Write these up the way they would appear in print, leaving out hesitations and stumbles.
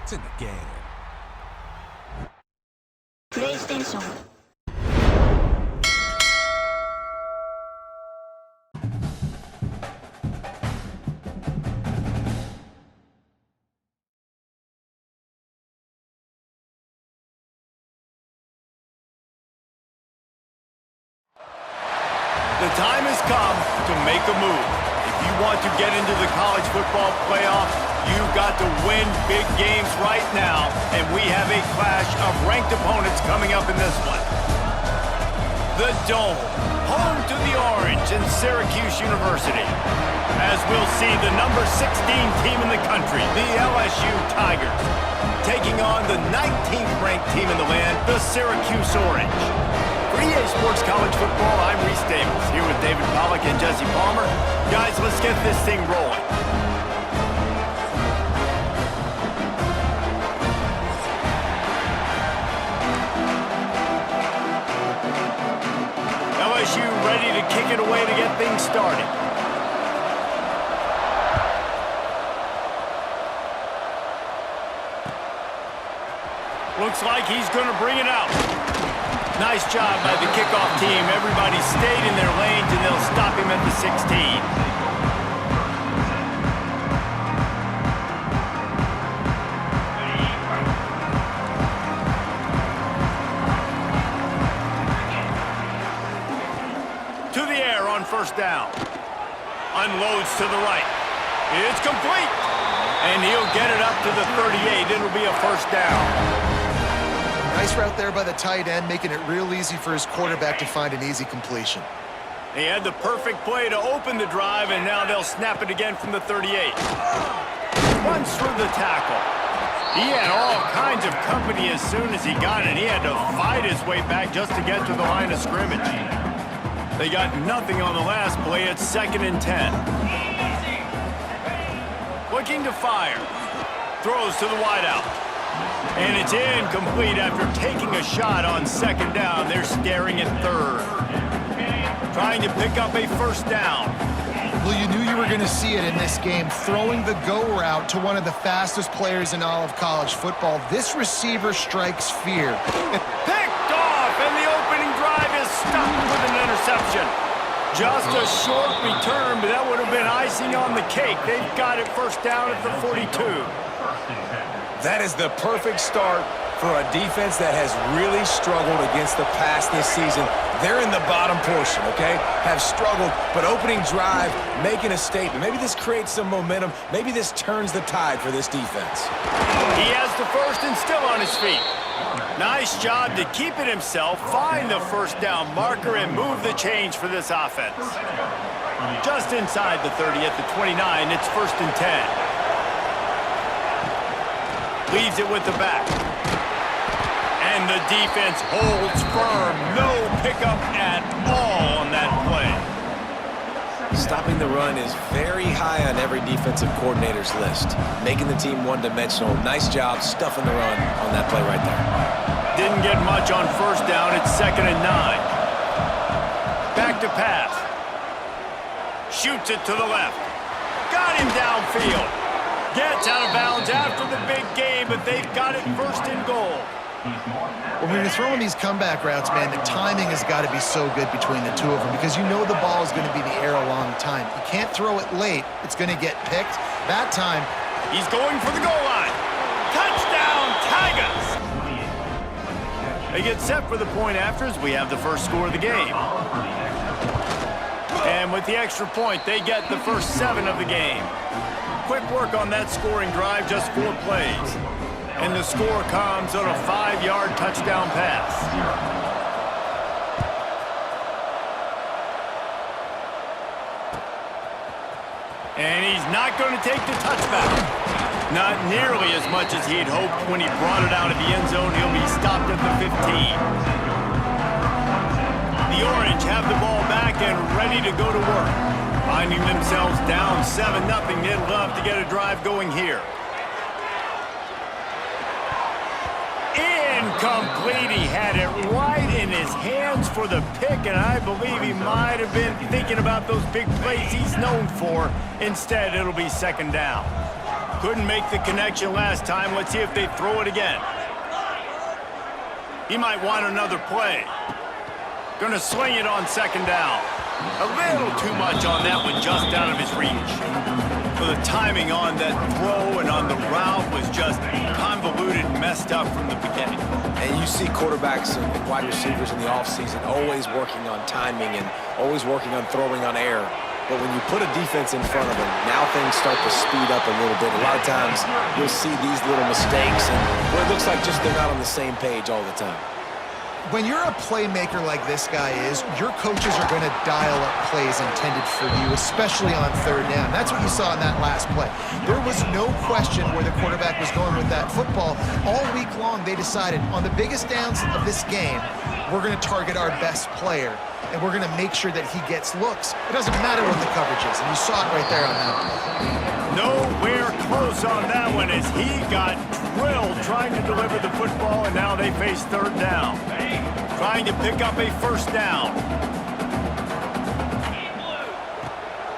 It's in the game. PlayStation. The time has come to make a move. If you want to get into the college football playoff, you've got to win big games right now, and we have a clash of ranked opponents coming up in this one. The Dome, home to the Orange and Syracuse University. As we'll see, the number 16 team in the country, the LSU Tigers, taking on the 19th ranked team in the land, the Syracuse Orange. For EA Sports College Football, I'm Reese Davis, here with David Pollack and Jesse Palmer. Guys, let's get this thing rolling. LSU ready to kick it away to get things started. Looks like he's going to bring it out. Nice job by the kickoff team. Everybody stayed in their lanes, and they'll stop him at the 16. To the air on first down. Unloads to the right. It's complete. And he'll get it up to the 38. It'll be a first down. Nice route there by the tight end, making it real easy for his quarterback to find an easy completion. He had the perfect play to open the drive, and now they'll snap it again from the 38. Runs through the tackle. He had all kinds of company as soon as he got it. He had to fight his way back just to get to the line of scrimmage. They got nothing on the last play. It's 2nd and 10. Looking to fire. Throws to the wideout. And it's incomplete after taking a shot on 2nd down. They're staring at 3rd. Trying to pick up a first down. Well, you knew you were going to see it in this game. Throwing the go route to one of the fastest players in all of college football. This receiver strikes fear. Picked off, and the opening drive is stopped with an interception. Just a short return, but that would have been icing on the cake. They've got it first down at the 42. That is the perfect start for a defense that has really struggled against the pass this season. They're in the bottom portion, okay? Have struggled, but opening drive, making a statement. Maybe this creates some momentum. Maybe this turns the tide for this defense. He has the first and still on his feet. Nice job to keep it himself, find the first down marker, and move the change for this offense. Just inside the 30 at the 29, it's 1st and 10. Leaves it with the back. And the defense holds firm. No pickup at all on that play. Stopping the run is very high on every defensive coordinator's list. Making the team one-dimensional. Nice job stuffing the run on that play right there. Didn't get much on first down. It's 2nd and 9. Back to pass. Shoots it to the left. Got him downfield. Gets out of bounds after the big game, but they've got it 1st and goal. When you're throwing these comeback routes, man, the timing has got to be so good between the two of them because you know the ball is going to be in the air a long time. You can't throw it late. It's going to get picked. That time, he's going for the goal line. Touchdown, Tigers! They get set for the point after as we have the first score of the game. And with the extra point, they get the first 7 of the game. Quick work on that scoring drive, just 4 plays. And the score comes on a 5-yard touchdown pass. And he's not going to take the touchback. Not nearly as much as he had hoped when he brought it out of the end zone. He'll be stopped at the 15. The Orange have the ball back and ready to go to work. Finding themselves down 7-0, they'd love to get a drive going here. Incomplete. He had it right in his hands for the pick, and I believe he might have been thinking about those big plays he's known for. Instead, it'll be second down. Couldn't make the connection last time. Let's see if they throw it again. He might want another play. Gonna sling it on second down. A little too much on that one, just out of his reach. Well, the timing on that throw and on the route was just convoluted and messed up from the beginning. And you see quarterbacks and wide receivers in the offseason always working on timing and always working on throwing on air. But when you put a defense in front of them, now things start to speed up a little bit. A lot of times you'll see these little mistakes and well, it looks like just they're not on the same page all the time. When you're a playmaker like this guy is, your coaches are going to dial up plays intended for you, especially on third down. That's what you saw in that last play. There was no question where the quarterback was going with that football. All week long, they decided on the biggest downs of this game, we're going to target our best player, and we're going to make sure that he gets looks. It doesn't matter what the coverage is, and you saw it right there on that play. Nowhere close on that one as he got drilled trying to deliver the football, and now they face third down. Trying to pick up a first down.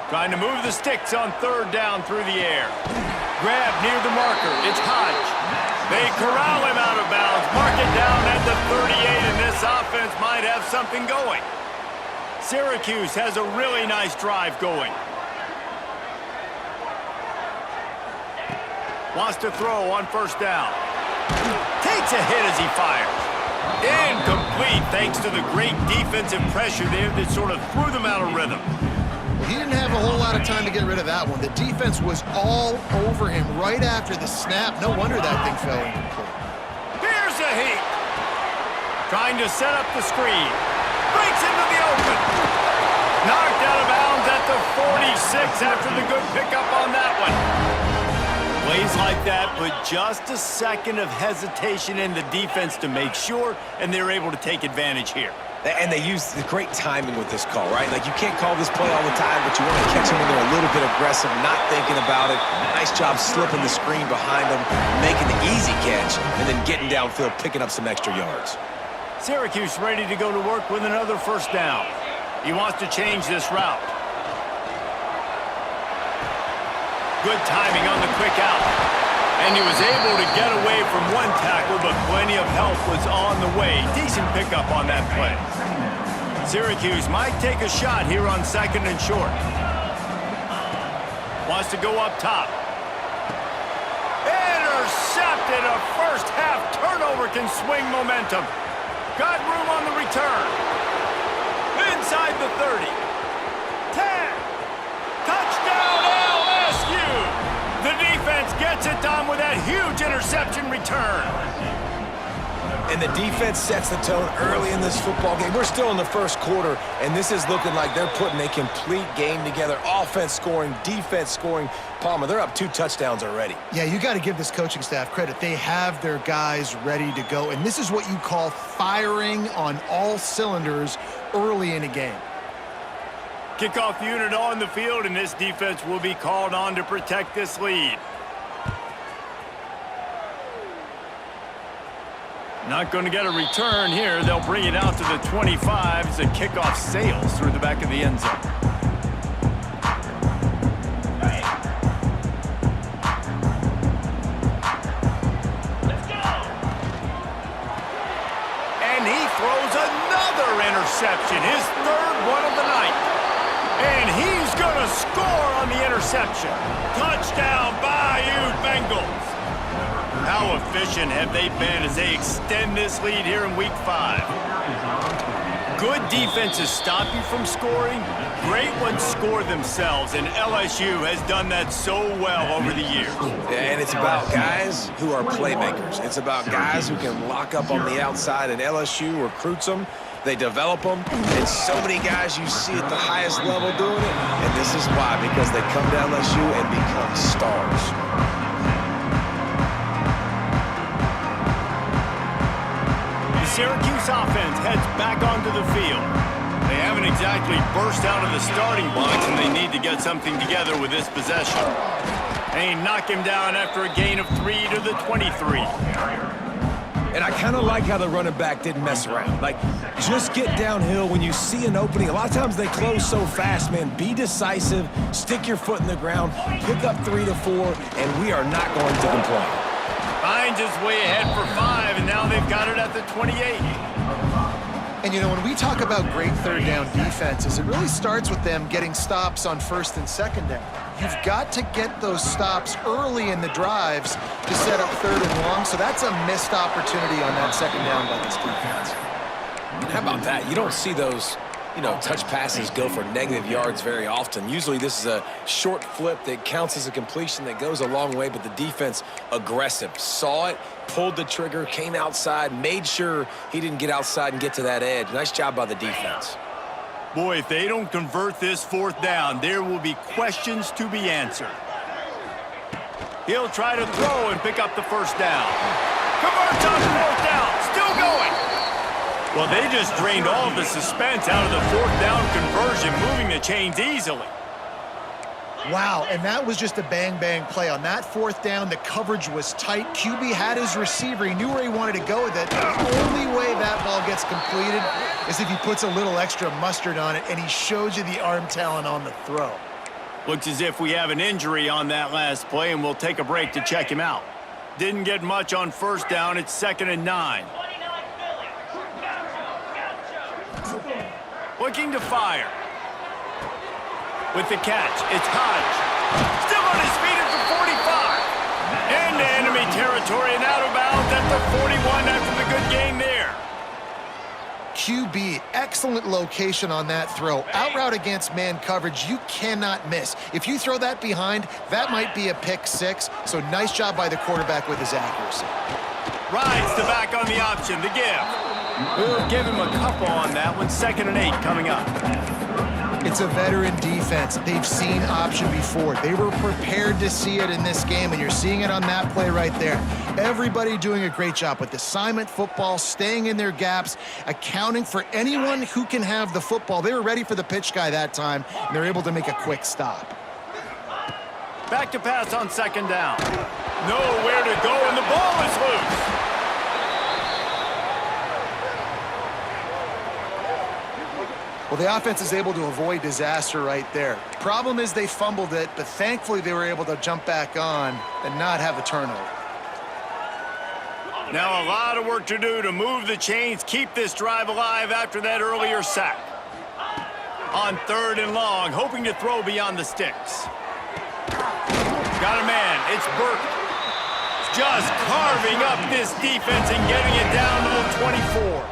Trying to move the sticks on third down through the air. Grab near the marker. It's Hodge. They corral him out of bounds. Mark it down at the 38, and this offense might have something going. Syracuse has a really nice drive going. Wants to throw on first down. Takes a hit as he fires. Incomplete thanks to the great defensive pressure there that sort of threw them out of rhythm. He didn't have a whole lot of time to get rid of that one. The defense was all over him right after the snap. No wonder that thing fell incomplete. Here's a heat. Trying to set up the screen. Breaks into the open. Knocked out of bounds at the 46 after the good pickup on that one. Plays like that, but just a second of hesitation in the defense to make sure, and they're able to take advantage here. And they use the great timing with this call, right? Like, you can't call this play all the time, but you want to catch them when they're a little bit aggressive, not thinking about it. Nice job slipping the screen behind them, making the easy catch, and then getting downfield, picking up some extra yards. Syracuse ready to go to work with another first down. He wants to change this route. Good timing on the quick out. And he was able to get away from one tackle, but plenty of help was on the way. Decent pickup on that play. Syracuse might take a shot here on second and short. Wants to go up top. Intercepted. A first half turnover can swing momentum. Got room on the return. Inside the 30. 10. Touchdown LSU. The defense gets it done with that huge interception return. And the defense sets the tone early in this football game. We're still in the first quarter, and this is looking like they're putting a complete game together. Offense scoring, defense scoring. Palmer, they're up 2 touchdowns already. Yeah, you got to give this coaching staff credit. They have their guys ready to go, and this is what you call firing on all cylinders early in a game. Kickoff unit on the field, and this defense will be called on to protect this lead. Not going to get a return here. They'll bring it out to the 25 as the kickoff sails through the back of the end zone. Let's go! And he throws another interception, his third one of the night. And he's going to score on the interception. Touchdown, Bayou Bengals. How efficient have they been as they extend this lead here in Week 5? Good defenses stop you from scoring. Great ones score themselves, and LSU has done that so well over the years. Yeah, and it's about guys who are playmakers. It's about guys who can lock up on the outside, and LSU recruits them. They develop them, and so many guys you see at the highest level doing it, and this is why, because they come to LSU and become stars. The Syracuse offense heads back onto the field. They haven't exactly burst out of the starting blocks, and they need to get something together with this possession. They knock him down after a gain of 3 to the 23. And I kind of like how the running back didn't mess around. Like, just get downhill when you see an opening. A lot of times they close so fast, man. Be decisive, stick your foot in the ground, pick up 3 to 4, and we are not going to complain. Hines is way ahead for 5, and now they've got it at the 28. And, you know, when we talk about great third down defenses, it really starts with them getting stops on first and second down. You've got to get those stops early in the drives to set up third and long, so that's a missed opportunity on that second down by this defense. And how about that? You don't see those, touch passes go for negative yards very often. Usually this is a short flip that counts as a completion that goes a long way, but the defense aggressive. Saw it, pulled the trigger, came outside, made sure he didn't get outside and get to that edge. Nice job by the defense. Boy, if they don't convert this fourth down, there will be questions to be answered. He'll try to throw and pick up the first down. Converts on fourth down, still going. Well, they just drained all of the suspense out of the fourth down conversion, moving the chains easily. Wow, and that was just a bang-bang play. On that fourth down, the coverage was tight. QB had his receiver. He knew where he wanted to go with it. The only way that ball gets completed is if he puts a little extra mustard on it, and he shows you the arm talent on the throw. Looks as if we have an injury on that last play, and we'll take a break to check him out. Didn't get much on first down. It's 2nd and 9. Looking to fire. With the catch, it's Hodge. Still on his feet at the 45. Into enemy territory and out of bounds at the 41 after the good gain there. QB, excellent location on that throw. Out route against man coverage, you cannot miss. If you throw that behind, that might be a pick 6. So nice job by the quarterback with his accuracy. Rides the back on the option, the give. We'll give him a couple on that one. 2nd and 8 coming up. It's a veteran defense. They've seen option before. They were prepared to see it in this game, and you're seeing it on that play right there. Everybody doing a great job with assignment football, staying in their gaps, accounting for anyone who can have the football. They were ready for the pitch guy that time, and they're able to make a quick stop. Back to pass on 2nd down. Nowhere to go, and the ball is loose. Well, the offense is able to avoid disaster right there. Problem is they fumbled it, but thankfully they were able to jump back on and not have a turnover. Now a lot of work to do to move the chains, keep this drive alive after that earlier sack. On 3rd and long, hoping to throw beyond the sticks. Got a man, it's Burke. Just carving up this defense and getting it down to the 24.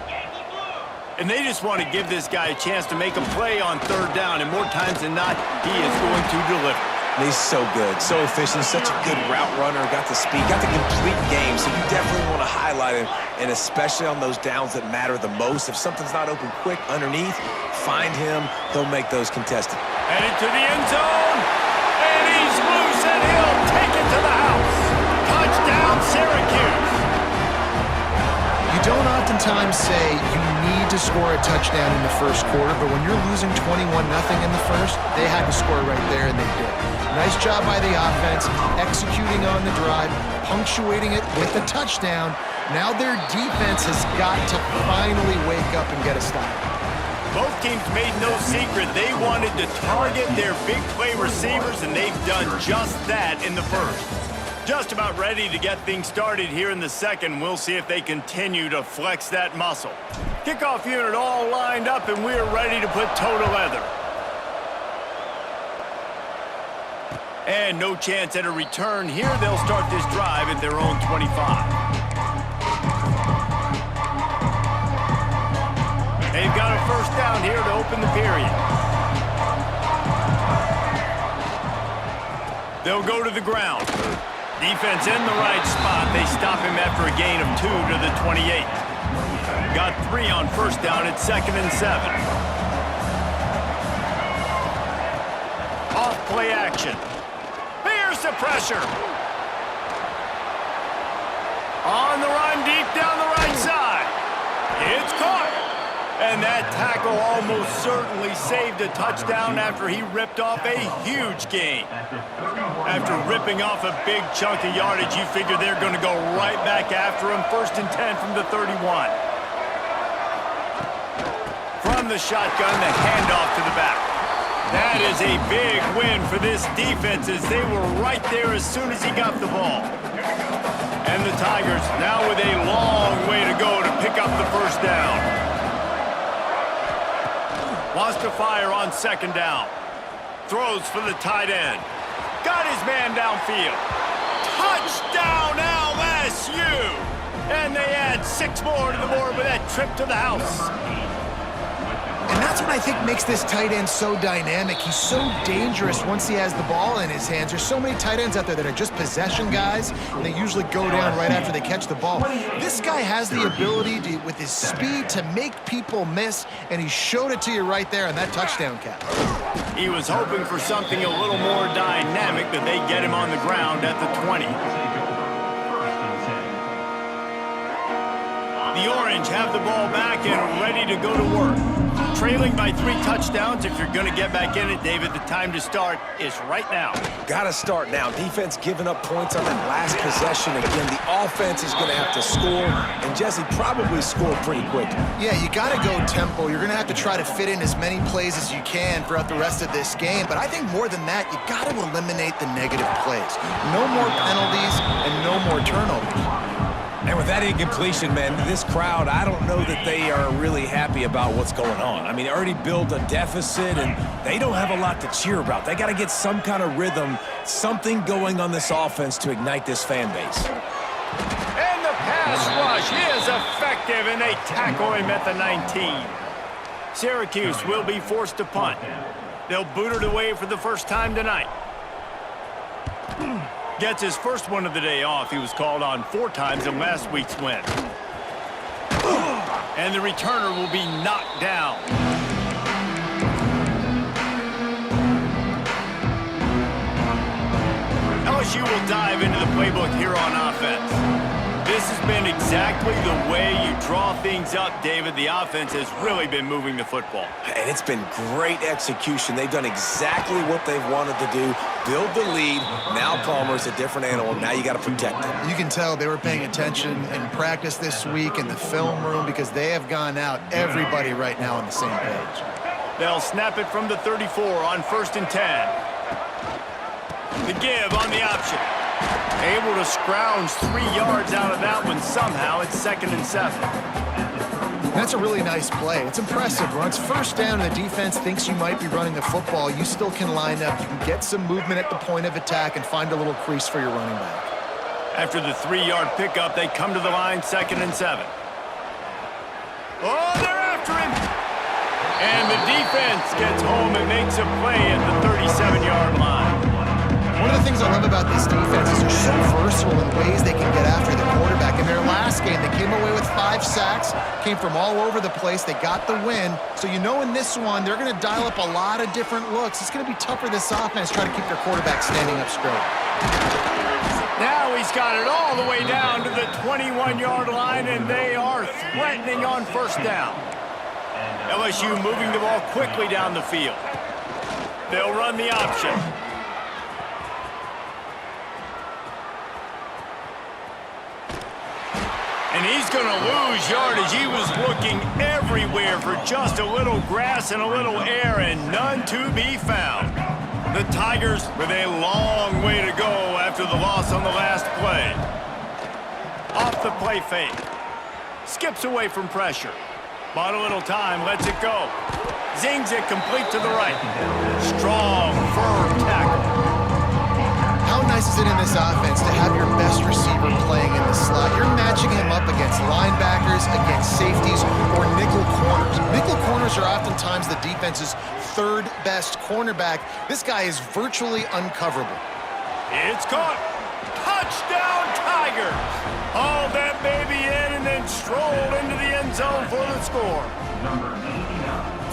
And they just want to give this guy a chance to make a play on 3rd down, and more times than not, he is going to deliver. He's so good, so efficient, such a good route runner, got the speed, got the complete game, so you definitely want to highlight him, and especially on those downs that matter the most. If something's not open quick underneath, find him, he'll make those contested. Headed to the end zone, and he's loose, and he'll take it to the house. Touchdown, Syracuse. You don't oftentimes say you need to score a touchdown in the first quarter, but when you're losing 21-0 in the first, they had to score right there, and they did. Nice job by the offense, executing on the drive, punctuating it with a touchdown. Now their defense has got to finally wake up and get a stop. Both teams made no secret they wanted to target their big play receivers, and they've done just that in the first. Just about ready to get things started here in the second. We'll see if they continue to flex that muscle. Kickoff unit all lined up, and we're ready to put toe to leather. And no chance at a return here. They'll start this drive at their own 25. They've got a first down here to open the period. They'll go to the ground. Defense in the right spot. They stop him after a gain of 2 to the 28. Got 3 on first down at 2nd and 7. Off play action. Here's the pressure. On the run, deep down the right side. It's caught. And that tackle almost certainly saved a touchdown after he ripped off a huge gain. After ripping off a big chunk of yardage, you figure they're going to go right back after him. 1st and 10 from the 31. From the shotgun, the handoff to the back. That is a big win for this defense as they were right there as soon as he got the ball. And the Tigers now with a long way to go to pick up the 1st down. Wants to fire on 2nd down. Throws for the tight end. Got his man downfield. Touchdown LSU! And they add 6 more to the board with that trip to the house. And that's what I think makes this tight end so dynamic. He's so dangerous once he has the ball in his hands. There's so many tight ends out there that are just possession guys, and they usually go down right after they catch the ball. This guy has the ability to, with his speed, to make people miss, and he showed it to you right there on that touchdown catch. He was hoping for something a little more dynamic, but they get him on the ground at the 20. The Orange have the ball back and ready to go to work. Trailing by 3 touchdowns. If you're going to get back in it, David, the time to start is right now. Got to start now. Defense giving up points on that last possession. Again, the offense is going to have to score, and Jesse probably scored pretty quick. Yeah, you got to go tempo. You're going to have to try to fit in as many plays as you can throughout the rest of this game. But I think more than that, you got to eliminate the negative plays. No more penalties and no more turnovers. And with that incompletion, man, this crowd, I don't know that they are really happy about what's going on. I mean, already built a deficit, and they don't have a lot to cheer about. They got to get some kind of rhythm, something going on this offense to ignite this fan base. And the pass rush is effective, and they tackle him at the 19. Syracuse will be forced to punt. They'll boot it away for the first time tonight. Gets his first one of the day off. He was called on 4 times in last week's win. And the returner will be knocked down. LSU will dive into the playbook here on offense. This has been exactly the way you draw things up, David. The offense has really been moving the football. And it's been great execution. They've done exactly what they've wanted to do. Build the lead. Now Palmer's a different animal. Now you got to protect him. You can tell they were paying attention in practice this week in the film room because they have gone out, everybody right now on the same page. They'll snap it from the 34 on 1st and 10. The give on the option. Able to scrounge 3 yards out of that one somehow. It's 2nd and 7. That's a really nice play. It's impressive. When it's 1st down and the defense thinks you might be running the football, you still can line up. You can get some movement at the point of attack and find a little crease for your running back. After the 3-yard pickup, they come to the line, 2nd and 7. Oh, they're after him! And the defense gets home and makes a play at the 37-yard line. One of the things I love about this defense is they're so versatile in ways they can get after the quarterback. In their last game, they came away with 5 sacks, came from all over the place. They got the win. So you know in this one, they're going to dial up a lot of different looks. It's going to be tough for this offense trying to keep their quarterback standing up straight. Now he's got it all the way down to the 21-yard line, and they are threatening on 1st down. LSU moving the ball quickly down the field. They'll run the option. And he's going to lose yardage. He was looking everywhere for just a little grass and a little air, and none to be found. The Tigers with a long way to go after the loss on the last play. Off the play fake. Skips away from pressure. Bought a little time, lets it go. Zings it complete to the right. Strong, firm tackle. How nice is it in this offense to have your best receiver playing in the slot? You're matching him up against linebackers, against safeties, or nickel corners. Nickel corners are oftentimes the defense's 3rd best cornerback. This guy is virtually uncoverable. It's caught. Touchdown, Tigers. Hauled that baby in and then strolled into the end zone for the score.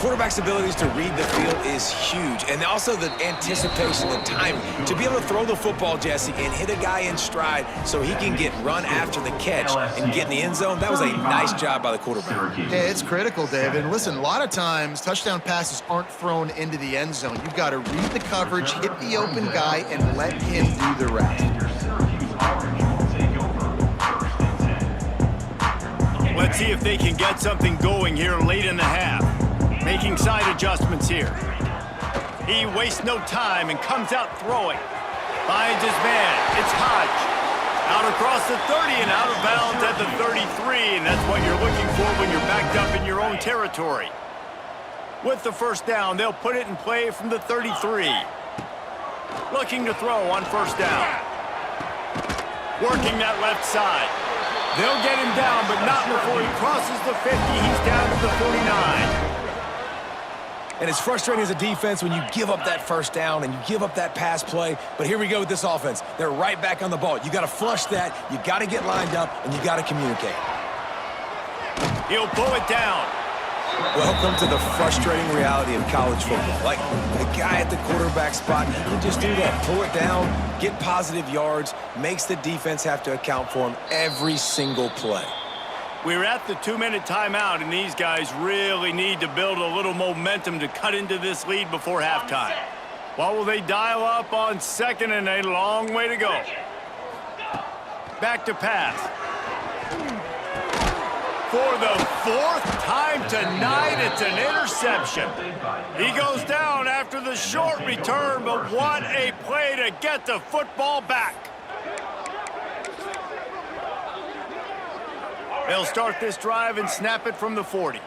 quarterback's abilities to read the field is huge. And also the anticipation, the timing. To be able to throw the football, Jesse, and hit a guy in stride so he can get run after the catch and get in the end zone, that was a nice job by the quarterback. Yeah, it's critical, David. And listen, a lot of times, touchdown passes aren't thrown into the end zone. You've got to read the coverage, hit the open guy, and let him do the rest. Let's see if they can get something going here late in the half. Making side adjustments here. He wastes no time and comes out throwing. Finds his man. It's Hodge. Out across the 30 and out of bounds at the 33, and that's what you're looking for when you're backed up in your own territory. With the first down, they'll put it in play from the 33. Looking to throw on first down. Working that left side. They'll get him down, but not before he crosses the 50. He's down to the 49. And it's frustrating as a defense when you give up that first down and you give up that pass play. But here we go with this offense. They're right back on the ball. You got to flush that. You got to get lined up, and you got to communicate. He'll pull it down. Welcome to the frustrating reality of college football. Like the guy at the quarterback spot, he'll just do that. Pull it down, get positive yards, makes the defense have to account for him every single play. We're at the 2-minute timeout, and these guys really need to build a little momentum to cut into this lead before halftime. What will they dial up on second and a long way to go? Back to pass. For the fourth time tonight, it's an interception. He goes down after the short return, but what a play to get the football back. They'll start this drive and snap it from the 40.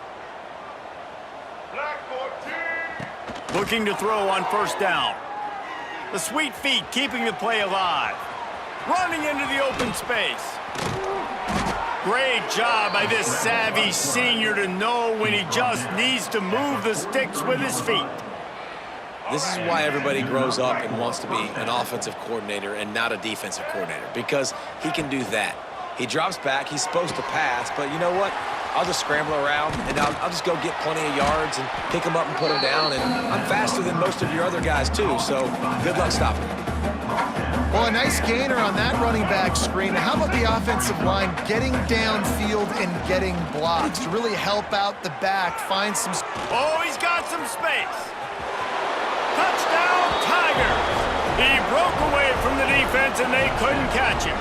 Looking to throw on first down. The sweet feet keeping the play alive. Running into the open space. Great job by this savvy senior to know when he just needs to move the sticks with his feet. This is why everybody grows up and wants to be an offensive coordinator and not a defensive coordinator, because he can do that. He drops back. He's supposed to pass, but you know what? I'll just scramble around, and I'll just go get plenty of yards and pick him up and put him down, and I'm faster than most of your other guys, too, so good luck stopping him. Well, a nice gainer on that running back screen. How about the offensive line getting downfield and getting blocks to really help out the back, find some... Oh, he's got some space. Touchdown, Tigers! He broke away from the defense, and they couldn't catch him.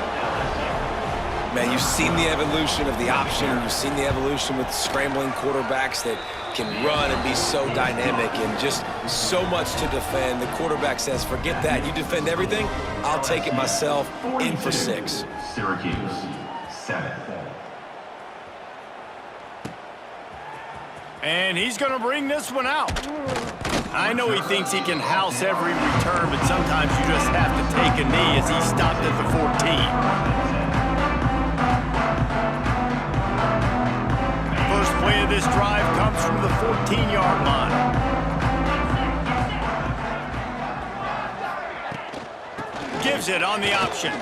Man, you've seen the evolution of the option. You've seen the evolution with scrambling quarterbacks that can run and be so dynamic and just so much to defend. The quarterback says, forget that. You defend everything, I'll take it myself. In for 6. Syracuse, 7. And he's going to bring this one out. I know he thinks he can house every return, but sometimes you just have to take a knee as he stopped at the 14. First play of this drive comes from the 14-yard line. Gives it on the option.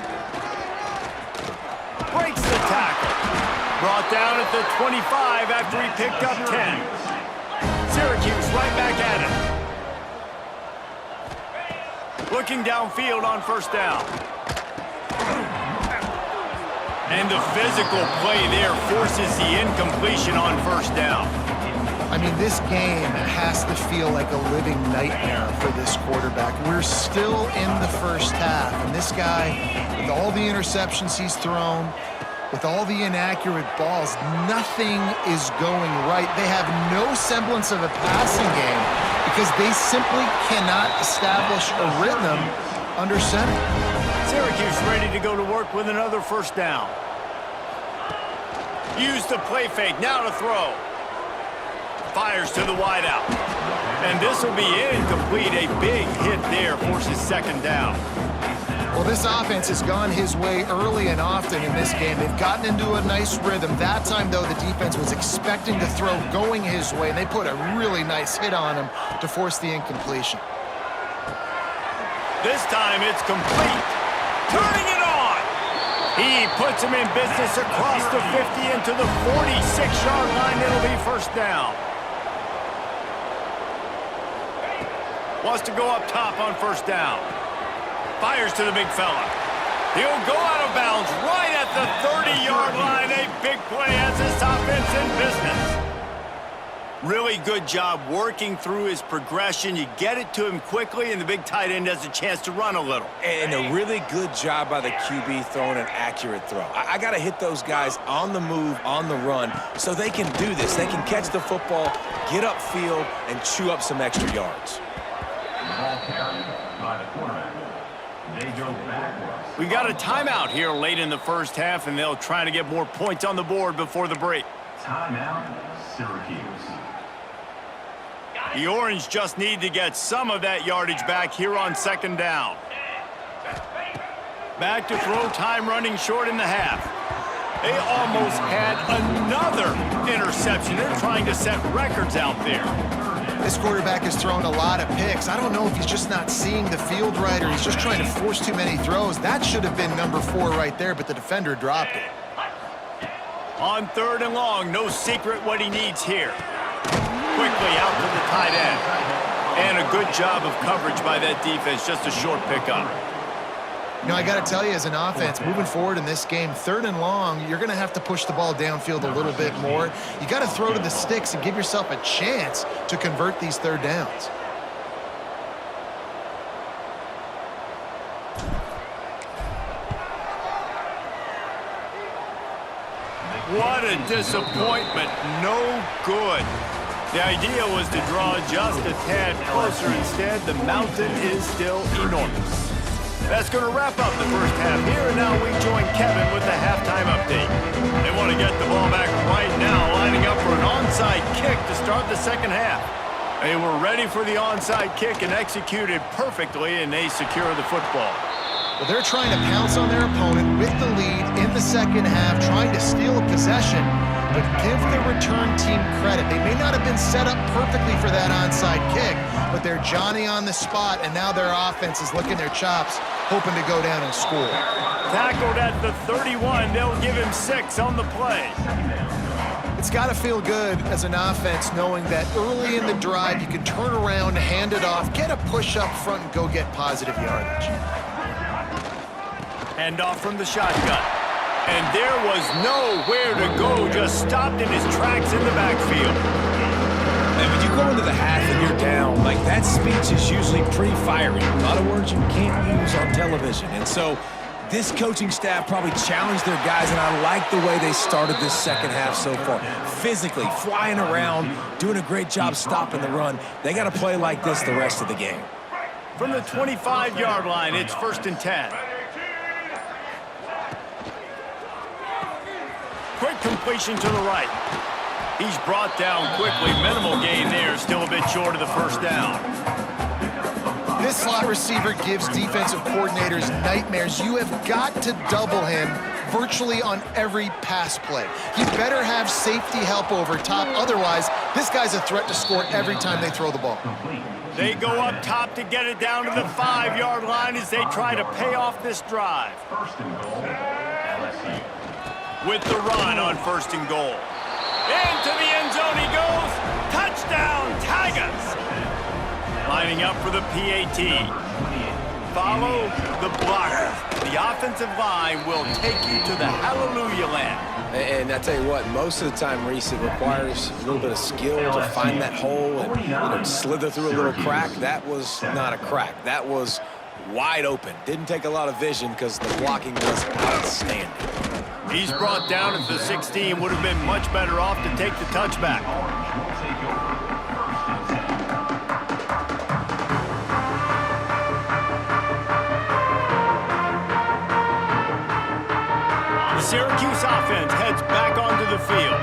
Breaks the tackle. Brought down at the 25 after he picked up 10. Syracuse right back at it. Looking downfield on first down. And the physical play there forces the incompletion on first down. I mean, this game has to feel like a living nightmare for this quarterback. We're still in the first half, and this guy, with all the interceptions he's thrown, with all the inaccurate balls, nothing is going right. They have no semblance of a passing game because they simply cannot establish a rhythm under center. Syracuse ready to go to work with another first down. Use the play fake, now to throw. Fires to the wideout. And this will be incomplete. A big hit there forces second down. Well, this offense has gone his way early and often in this game. They've gotten into a nice rhythm. That time, though, the defense was expecting to throw going his way, and they put a really nice hit on him to force the incompletion. This time it's complete. Turning it on. He puts him in business across the 50 into the 46-yard line. It'll be first down. Wants to go up top on first down. Fires to the big fella. He'll go out of bounds right at the 30-yard line. A big play as this offense in business. Really good job working through his progression. You get it to him quickly, and the big tight end has a chance to run a little. And a really good job by the QB throwing an accurate throw. I got to hit those guys on the move, on the run, so they can do this. They can catch the football, get upfield, and chew up some extra yards. Ball carried by the quarterback. They go backwards. We got a timeout here late in the first half, and they'll try to get more points on the board before the break. Timeout, Syracuse. The Orange just need to get some of that yardage back here on second down. Back to throw time running short in the half. They almost had another interception. They're trying to set records out there. This quarterback has thrown a lot of picks. I don't know if he's just not seeing the field right or he's just trying to force too many throws. That should have been number 4 right there, but the defender dropped it. On third and long, no secret what he needs here. Quickly out to the tight end. And a good job of coverage by that defense, just a short pickup. You know, I got to tell you, as an offense, moving forward in this game, third and long, you're going to have to push the ball downfield a little bit more. You got to throw to the sticks and give yourself a chance to convert these third downs. What a disappointment. No good. The idea was to draw just a tad closer. Instead, the mountain is still enormous. That's going to wrap up the first half here, and now we join Kevin with the halftime update. They want to get the ball back right now, lining up for an onside kick to start the second half. They were ready for the onside kick and executed perfectly, and they secure the football. Well, they're trying to pounce on their opponent with the lead in the second half, trying to steal a possession, but give the return team credit. They may not have been set up perfectly for that onside kick, but they're Johnny on the spot, and now their offense is licking their chops, hoping to go down and score. Tackled at the 31. They'll give him 6 on the play. It's got to feel good as an offense knowing that early in the drive you can turn around, hand it off, get a push up front, and go get positive yardage. Hand off from the shotgun. And there was nowhere to go, just stopped in his tracks in the backfield. And when you go into the half and you're down, like that speech is usually pretty fiery. A lot of words you can't use on television. And so this coaching staff probably challenged their guys, and I like the way they started this second half so far. Physically, flying around, doing a great job stopping the run. They got to play like this the rest of the game. From the 25-yard line, it's 1st and 10. Quick completion to the right. He's brought down quickly. Minimal gain there. Still a bit short of the first down. This slot receiver gives defensive coordinators nightmares. You have got to double him virtually on every pass play. You better have safety help over top. Otherwise, this guy's a threat to score every time they throw the ball. They go up top to get it down to the 5-yard line as they try to pay off this drive. First and goal, LSU. With the run on 1st and goal. Into the end zone he goes. Touchdown, Tigers. Lining up for the PAT. Follow the blocker. The offensive line will take you to the hallelujah land. And I tell you what, most of the time, Reese, it requires a little bit of skill to find that hole and slither through a little crack. That was not a crack. That was wide open. Didn't take a lot of vision because the blocking was outstanding. He's brought down at the 16. Would have been much better off to take the touchback. The Syracuse offense heads back onto the field.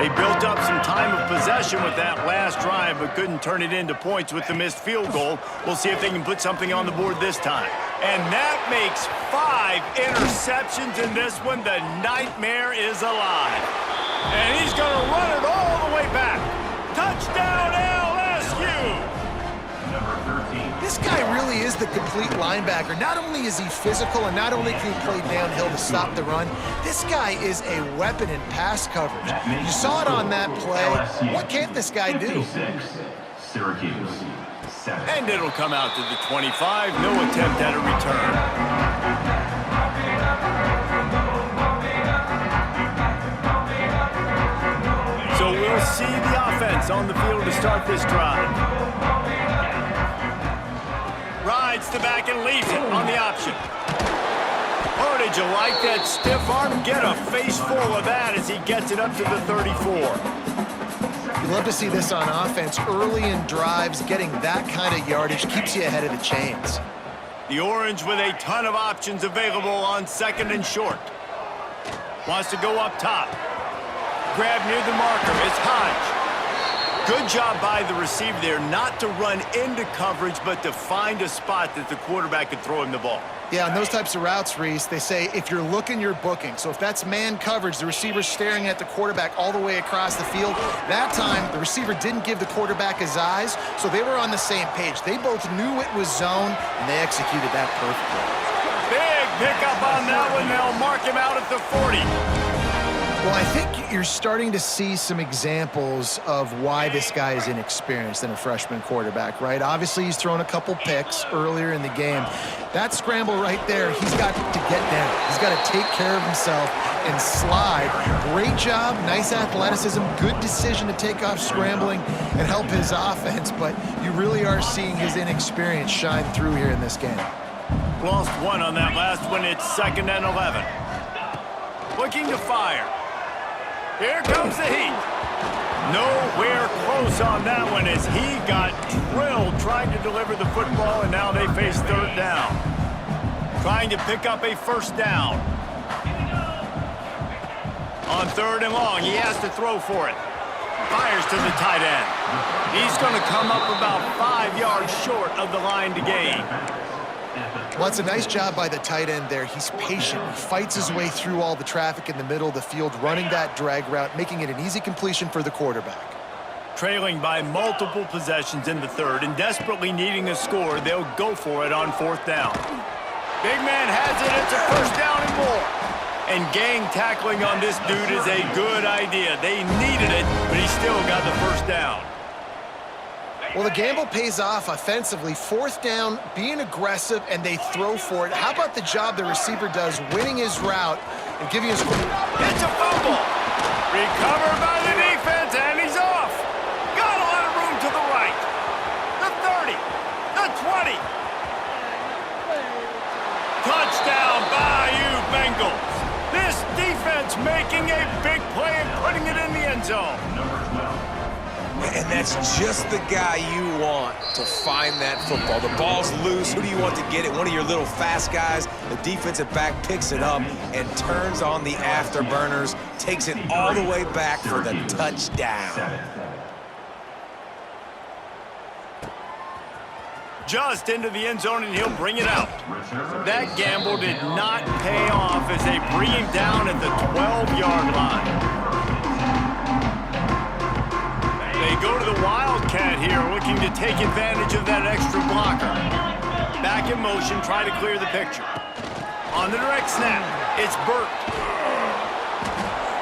They built up some time of possession with that last drive, but couldn't turn it into points with the missed field goal. We'll see if they can put something on the board this time. And that makes 5 interceptions in this one. The nightmare is alive. And he's going to run it all the way back. Touchdown, LSU! This guy really is the complete linebacker. Not only is he physical and not only can he play downhill to stop the run, this guy is a weapon in pass coverage. You saw it on that play. What can't this guy do? Syracuse. And it'll come out to the 25. No attempt at a return. So we'll see the offense on the field to start this drive. Rides the back and leaves it on the option. Oh, did you like that stiff arm? Get a face full of that as he gets it up to the 34. You love to see this on offense. Early in drives, getting that kind of yardage keeps you ahead of the chains. The Orange with a ton of options available on second and short. Wants to go up top. Grab near the marker. It's Hodge. Good job by the receiver there not to run into coverage, but to find a spot that the quarterback could throw him the ball. Yeah, on those types of routes, Reese, they say if you're looking, you're booking. So if that's man coverage, the receiver's staring at the quarterback all the way across the field. That time, the receiver didn't give the quarterback his eyes, so they were on the same page. They both knew it was zone, and they executed that perfectly. Big pickup on that one. They'll mark him out at the 40. Well, I think you're starting to see some examples of why this guy is inexperienced in a freshman quarterback, right? Obviously, he's thrown a couple picks earlier in the game. That scramble right there, he's got to get down. He's got to take care of himself and slide. Great job, nice athleticism, good decision to take off scrambling and help his offense, but you really are seeing his inexperience shine through here in this game. Lost one on that last one. It's 2nd and 11. Looking to fire. Here comes the heat. Nowhere close on that one as he got drilled trying to deliver the football, and now they face 3rd down. Trying to pick up a 1st down. On 3rd and long, he has to throw for it. Fires to the tight end. He's going to come up about 5 yards short of the line to gain. Well, it's a nice job by the tight end there. He's patient. He fights his way through all the traffic in the middle of the field, running that drag route, making it an easy completion for the quarterback. Trailing by multiple possessions in the 3rd and desperately needing a score, they'll go for it on 4th down. Big man has it. It's a 1st down and more. And gang tackling on this dude is a good idea. They needed it, but he still got the 1st down. Well, the gamble pays off offensively. 4th down, being aggressive, and they throw for it. How about the job the receiver does winning his route and giving his... It's a fumble. Recovered by the defense, and he's off. Got a lot of room to the right. The 30, the 20. Touchdown, Bayou Bengals. This defense making a big play and putting it in the end zone. And that's just the guy you want to find that football. The ball's loose. Who do you want to get it? One of your little fast guys. The defensive back picks it up and turns on the afterburners, takes it all the way back for the touchdown. Just into the end zone, and he'll bring it out. That gamble did not pay off as they bring him down at the 12-yard line. They go to the Wildcat here, looking to take advantage of that extra blocker. Back in motion, try to clear the picture. On the direct snap, it's Burt.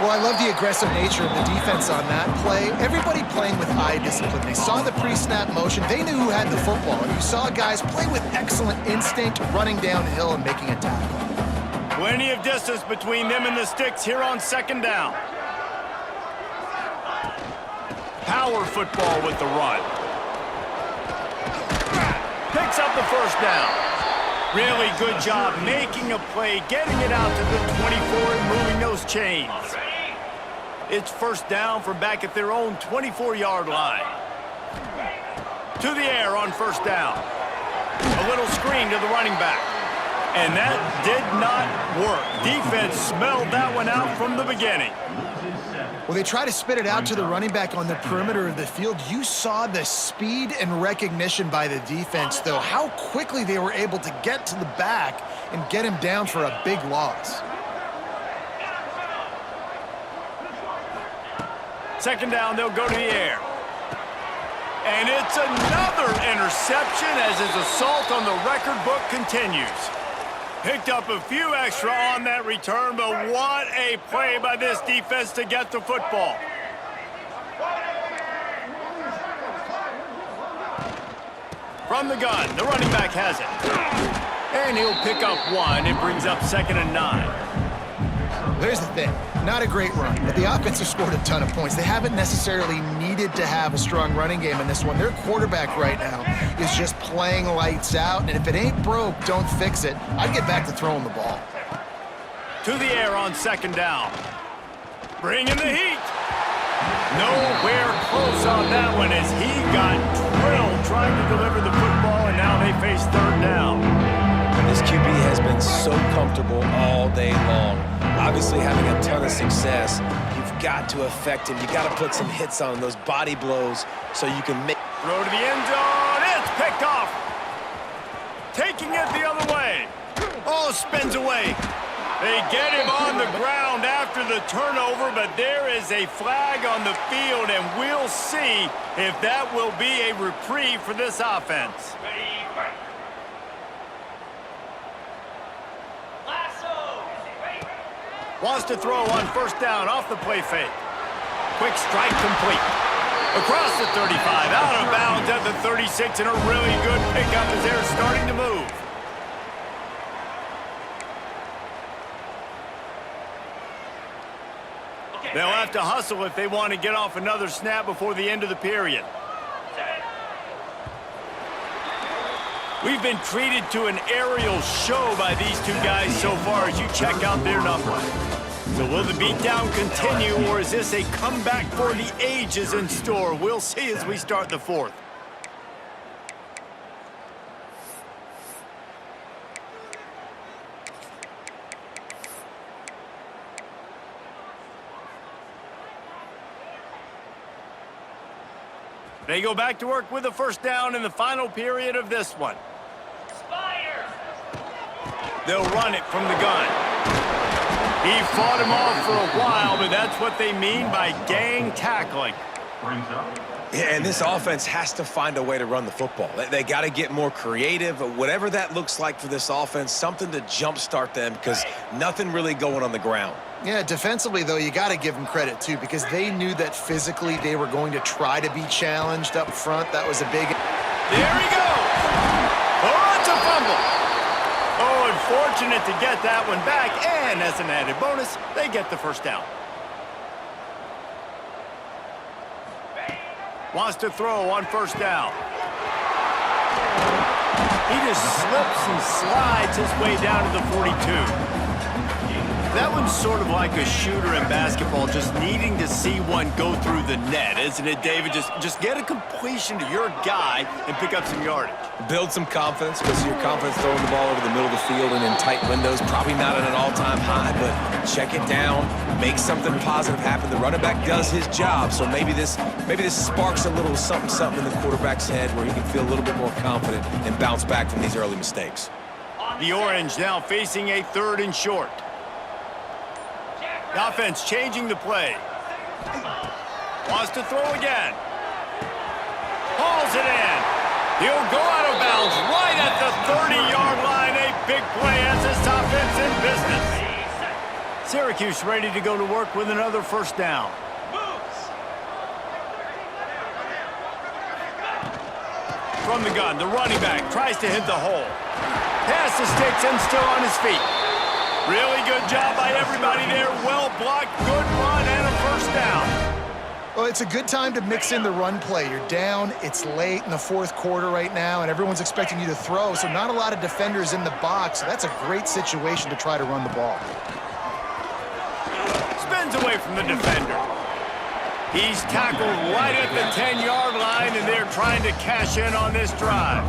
Well, I love the aggressive nature of the defense on that play. Everybody playing with eye discipline. They saw the pre-snap motion. They knew who had the football. And you saw guys play with excellent instinct, running downhill and making a tackle. Plenty of distance between them and the sticks here on 2nd down. Power football with the run. Picks up the 1st down. Really good job making a play, getting it out to the 24 and moving those chains. It's 1st down from back at their own 24-yard line. To the air on 1st down. A little screen to the running back. And that did not work. Defense smelled that one out from the beginning. Well, they try to spit it out to the running back on the perimeter of the field. You saw the speed and recognition by the defense, though, how quickly they were able to get to the back and get him down for a big loss. 2nd down, they'll go to the air. And it's another interception as his assault on the record book continues. Picked up a few extra on that return, but what a play by this defense to get the football. From the gun, the running back has it. And he'll pick up 1. It brings up 2nd and 9. Here's the thing. Not a great run, but the offense has scored a ton of points. They haven't necessarily needed to have a strong running game in this one. Their quarterback right now is just playing lights out, and if it ain't broke, don't fix it. I'd get back to throwing the ball. To the air on 2nd down. Bringing the heat. Nowhere close on that one as he got drilled trying to deliver the football, and now they face 3rd down. This QB has been so comfortable all day long. Obviously having a ton of success. You've got to affect him. You've got to put some hits on him, those body blows, so you can make... Throw to the end zone. It's picked off. Taking it the other way. Oh, spins away. They get him on the ground after the turnover, but there is a flag on the field, and we'll see if that will be a reprieve for this offense. Wants to throw on 1st down off the play fake. Quick strike complete. Across the 35, out of bounds at the 36, and a really good pickup as they're starting to move. They'll have to hustle if they want to get off another snap before the end of the period. We've been treated to an aerial show by these two guys so far as you check out their numbers. So will the beatdown continue, or is this a comeback for the ages in store? We'll see as we start the 4th. They go back to work with a 1st down in the final period of this one. They'll run it from the gun. He fought him off for a while, but that's what they mean by gang tackling. Yeah, and this offense has to find a way to run the football. They got to get more creative, whatever that looks like for this offense, something to jumpstart them because nothing really going on the ground. Yeah, defensively, though, you got to give them credit, too, because they knew that physically they were going to try to be challenged up front. That was a big... There he goes! Oh, it's a fumble! Oh, unfortunate to get that one back, and as an added bonus, they get the 1st down. Wants to throw on 1st down. He just slips and slides his way down to the 42. That one's sort of like a shooter in basketball, just needing to see one go through the net, isn't it, David? Just get a completion to your guy and pick up some yardage. Build some confidence, because your confidence throwing the ball over the middle of the field and in tight windows, probably not at an all-time high, but check it down, make something positive happen. The running back does his job, so maybe this sparks a little something in the quarterback's head where he can feel a little bit more confident and bounce back from these early mistakes. The Orange now facing a 3rd and short. The offense changing the play. Wants to throw again. Hauls it in. He'll go out of bounds right at the 30-yard line. A big play as this offense in business. Syracuse ready to go to work with another 1st down. From the gun, the running back tries to hit the hole. Pass the sticks and still on his feet. Really good job by everybody there. Well blocked, good run, and a 1st down. Well, it's a good time to mix in the run play. You're down, it's late in the 4th quarter right now, and everyone's expecting you to throw, so not a lot of defenders in the box. So that's a great situation to try to run the ball. Spins away from the defender. He's tackled right at the 10-yard line, and they're trying to cash in on this drive.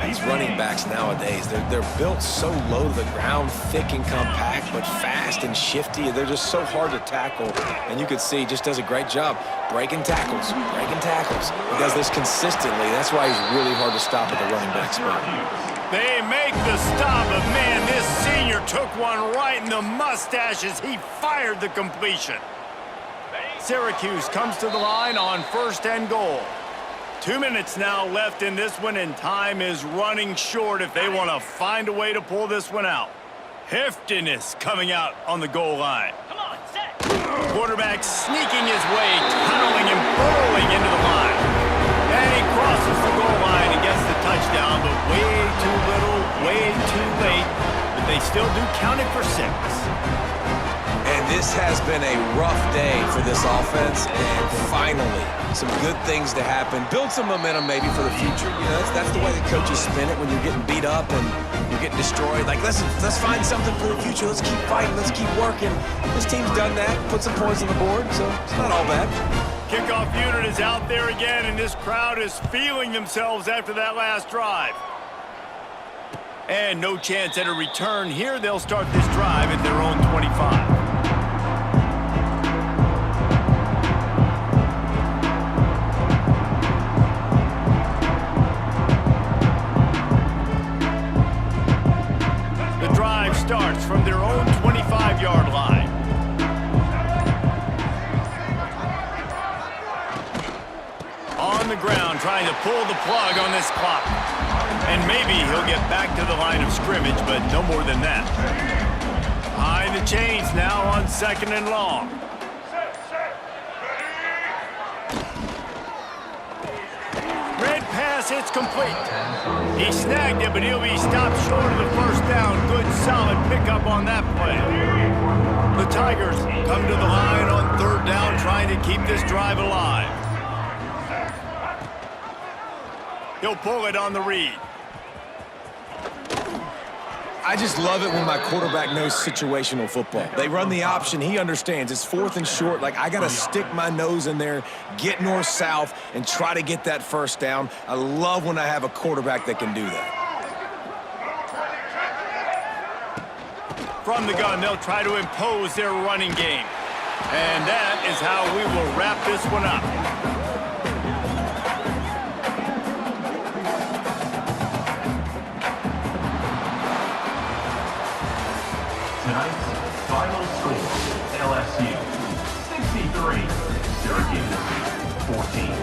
These running backs nowadays, they're built so low to the ground, thick and compact, but fast and shifty. They're just so hard to tackle. And you can see he just does a great job breaking tackles. He does this consistently. That's why he's really hard to stop at the running back spot. They make the stop, but man, this senior took one right in the mustache as he fired the completion. Syracuse comes to the line on 1st and goal. 2 minutes now left in this one, and time is running short if they want to find a way to pull this one out. Heftiness coming out on the goal line. Come on, set. Quarterback sneaking his way, tunneling and burrowing into the line. And he crosses the goal line touchdown, but way too little, way too late. But they still do count it for 6. And this has been a rough day for this offense, and finally, some good things to happen. Build some momentum maybe for the future. You know, that's the way the coaches spin it when you're getting beat up and you're getting destroyed. Like, let's find something for the future. Let's keep fighting. Let's keep working. This team's done that, put some points on the board, so it's not all bad. Kickoff unit is out there again, and this crowd is feeling themselves after that last drive. And no chance at a return here. They'll start this drive at their own 25. Starts from their own 25-yard line. On the ground, trying to pull the plug on this clock. And maybe he'll get back to the line of scrimmage, but no more than that. Behind the chains now on 2nd and long. Red pass, it's complete. He snagged it, but he'll be stopped short of the first down. Good, solid pickup on that play. The Tigers come to the line on 3rd down, trying to keep this drive alive. He'll pull it on the read. I just love it when my quarterback knows situational football. They run the option. He understands. It's 4th and short. Like, I got to stick my nose in there, get north-south, and try to get that first down. I love when I have a quarterback that can do that. From the gun, they'll try to impose their running game. And that is how we will wrap this one up. Tonight's final score, LSU 63, Syracuse 14.